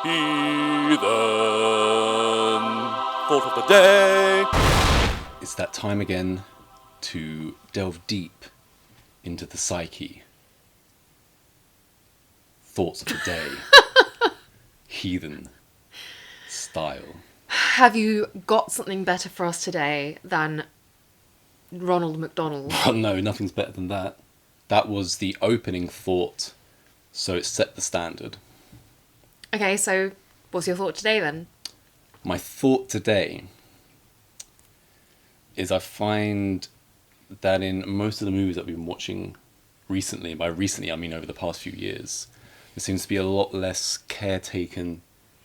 Heathen thought of the day. It's that time again to delve deep into the psyche. Thoughts of the day. Heathen style. Have you got something better for us today than Ronald McDonald? Oh no, nothing's better than that. That was the opening thought, so it set the standard. Okay, so what's your thought today then? My thought today is I find that in most of the movies that we've been watching recently, by recently I mean over the past few years, there seems to be a lot less care taken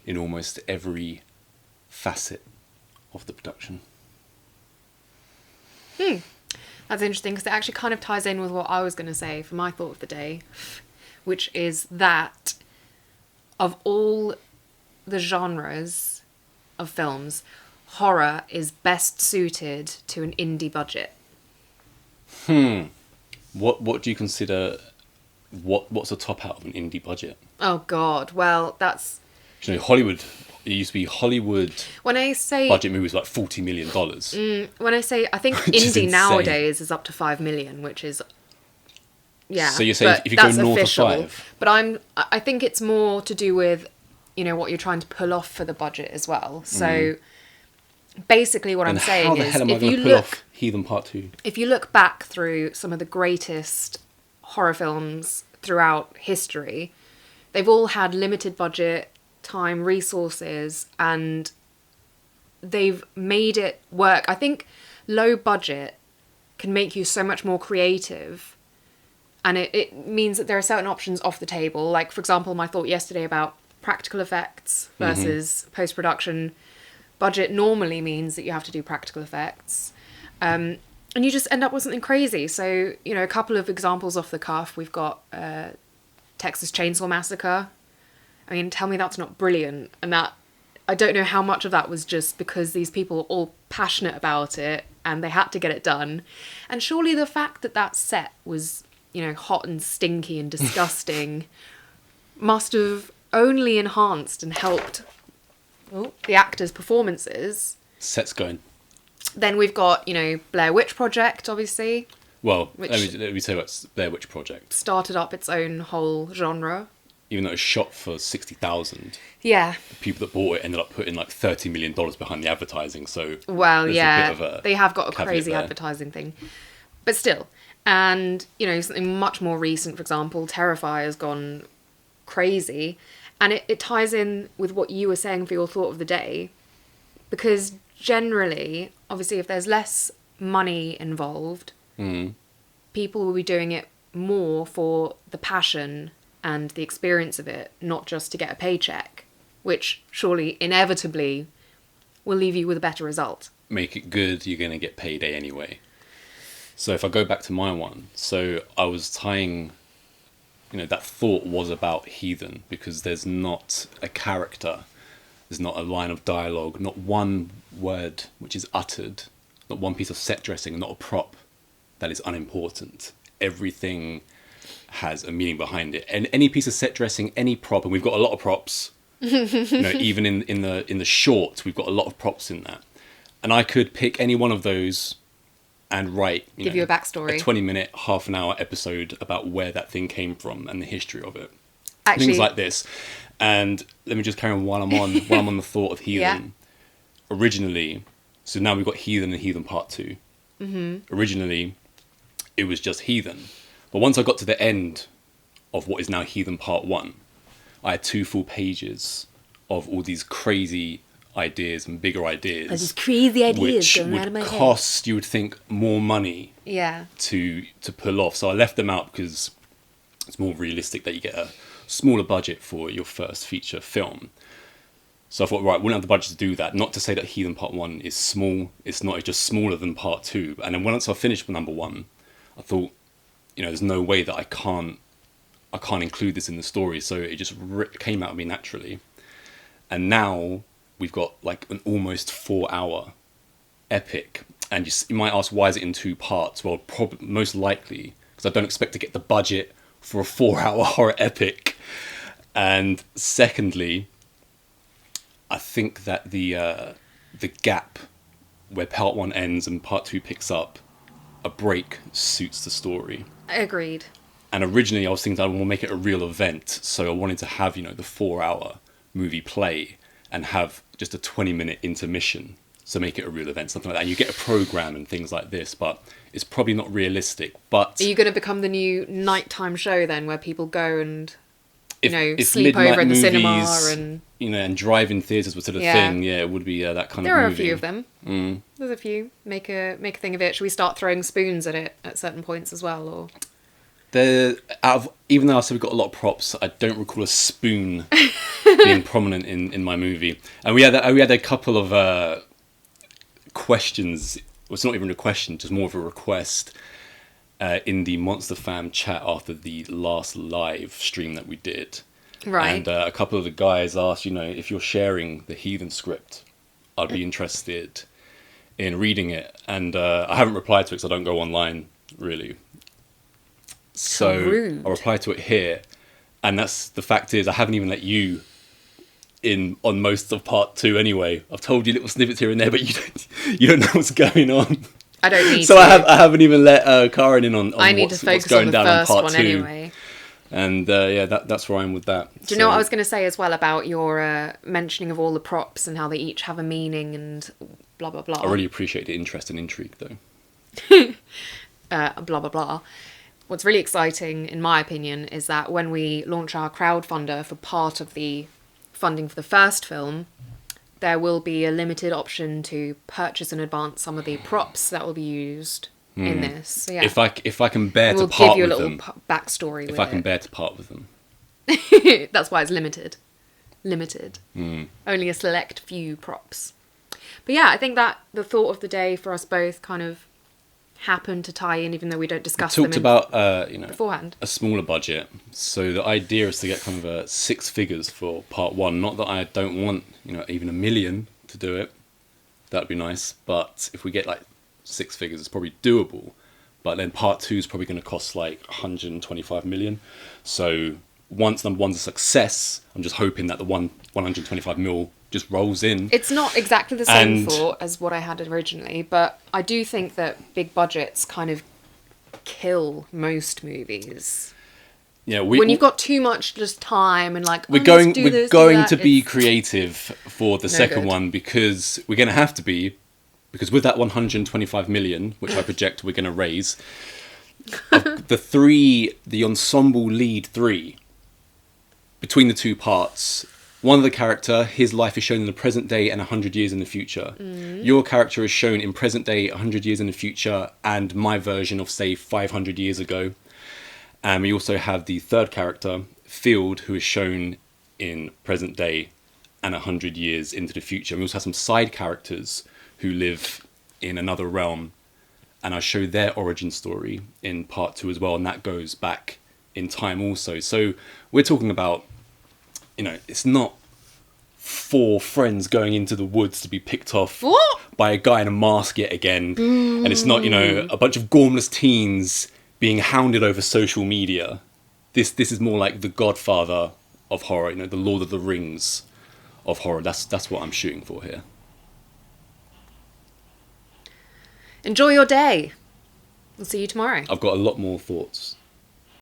in almost every facet of the production. That's interesting because it actually kind of ties in with what I was going to say for my thought of the day, which is that of all the genres of films, horror is best suited to an indie budget. What do you consider, what's the top out of an indie budget? Oh God, well that's... You know, Hollywood, it used to be Hollywood When I say... budget movies like $40 million. When I say, I think Which is indie insane. nowadays is up to 5 million, which is... Yeah, So you're saying but if you go that's north of official. 5? But I think it's more to do with, you know, what you're trying to pull off for the budget as well. So basically what I'm saying how the is, hell am I if going you to pull look, off Heathen Part 2? if you look back through some of the greatest horror films throughout history, they've all had limited budget, time, resources, and they've made it work. I think low budget can make you so much more creative, and it means that there are certain options off the table. Like, for example, my thought yesterday about practical effects versus post-production. Budget normally means that you have to do practical effects. And you just end up with something crazy. So, you know, a couple of examples off the cuff. We've got Texas Chainsaw Massacre. I mean, tell me that's not brilliant. And that, I don't know how much of that was just because these people were all passionate about it and they had to get it done. And surely the fact that that set was, you know, hot and stinky and disgusting must have only enhanced and helped the actors' performances. Set's going. Then we've got, you know, Blair Witch Project, obviously. Well, Which- let me say about Blair Witch Project. Started up its own whole genre. Even though it was shot for $60,000, Yeah. the people that bought it ended up putting like $30 million behind the advertising. So Well, there's yeah. a bit of a They have got a caveat crazy there. advertising thing. But still. And, you know, something much more recent, for example, Terrifier's gone crazy. And it ties in with what you were saying for your thought of the day. Because generally, obviously, if there's less money involved, people will be doing it more for the passion and the experience of it, not just to get a paycheck, which surely inevitably will leave you with a better result. Make it good, you're going to get payday anyway. So if I go back to my one, so I was tying, you know, that thought was about Heathen because there's not a character, there's not a line of dialogue, not one word which is uttered, not one piece of set dressing, not a prop that is unimportant. Everything has a meaning behind it. And any piece of set dressing, any prop, and we've got a lot of props, you know, even in the short, we've got a lot of props in that. And I could pick any one of those and write, Give you a backstory. a 20-minute, half an hour episode about where that thing came from and the history of it. Actually, Things like this. And let me just carry on while I'm on the thought of Heathen. Yeah. Originally, so now we've got Heathen and Heathen Part 2. Originally, it was just Heathen. But once I got to the end of what is now Heathen Part 1, I had 2 full pages of all these crazy ideas and bigger ideas. These crazy ideas which going out of my would head. cost, you would think, more money Yeah. to pull off. So I left them out because it's more realistic that you get a smaller budget for your first feature film. So I thought, right, wouldn't have the budget to do that. Not to say that Heathen Part 1 is small. It's not. It's just smaller than Part 2. And then once I finished with number 1, I thought, you know, there's no way that I can't include this in the story. So it just came out of me naturally. And now we've got like an almost 4-hour epic. And you might ask, why is it in 2 parts? Well, most likely because I don't expect to get the budget for a 4-hour horror epic. And secondly, I think that the gap where part one ends and part two picks up, a break suits the story. Agreed. And originally I was thinking I want to make it a real event, so I wanted to have, the 4-hour movie play and have just a 20-minute intermission, so make it a real event, something like that. And you get a program and things like this, but it's probably not realistic. But are you going to become the new nighttime show then, where people go and if sleep midnight over in the movies, cinema and and drive-in theaters were sort of thing, it would be that kind there of are movie. a few of them. There's a few. Make a thing of it. Should we start throwing spoons at it at certain points as well, or? Even though I said we've got a lot of props, I don't recall a spoon being prominent in my movie. And we had a couple of questions. Well, it's not even a question, just more of a request in the Monster Fam chat after the last live stream that we did. Right. And a couple of the guys asked, if you're sharing the Heathen script, I'd be interested in reading it. And I haven't replied to it because I don't go online, really. So rude. I'll reply to it here. And the fact is, I haven't even let you in on most of part two anyway. I've told you little snippets here and there, but you don't know what's going on. I don't need so to. I haven't even let Karin in on I need what's to focus going on the down first on part one two. anyway. And that's where I am with that. Do you know what I was going to say as well about your mentioning of all the props and how they each have a meaning and blah, blah, blah? I really appreciate the interest and intrigue, though. Blah, blah, blah. What's really exciting, in my opinion, is that when we launch our crowdfunder for part of the funding for the first film, there will be a limited option to purchase in advance some of the props that will be used in this. So, yeah. If I can bear we'll to part give you a with little them, backstory. if I can bear to part with them, that's why it's limited. Only a select few props. But yeah, I think that the thought of the day for us both kind of happened to tie in, even though we don't discuss them talked about beforehand. a smaller budget. So the idea is to get kind of a 6 figures for part one. Not that I don't want even $1 million to do it. That'd be nice. But if we get like 6 figures, it's probably doable. But then part two is probably going to cost like 125 million. So once number one's a success, I'm just hoping that the 125 mil just rolls in. It's not exactly the same thought as what I had originally, but I do think that big budgets kind of kill most movies. Yeah, when you've got too much just time and like we're going to be creative for the second one, because we're going to have to be, because with that 125 million, which I project we're going to raise, the ensemble lead three, between the two parts, one of the character, his life is shown in the present day and 100 years in the future. Your character is shown in present day, 100 years in the future, and my version of, say, 500 years ago. And we also have the third character, Field, who is shown in present day and 100 years into the future. And we also have some side characters who live in another realm, and I show their origin story in part two as well, and that goes back in time also. So we're talking about, it's not 4 friends going into the woods to be picked off by a guy in a mask yet again. And it's not, a bunch of gormless teens being hounded over social media. This is more like the Godfather of horror, the Lord of the Rings of horror. That's what I'm shooting for here. Enjoy your day. I'll see you tomorrow. I've got a lot more thoughts.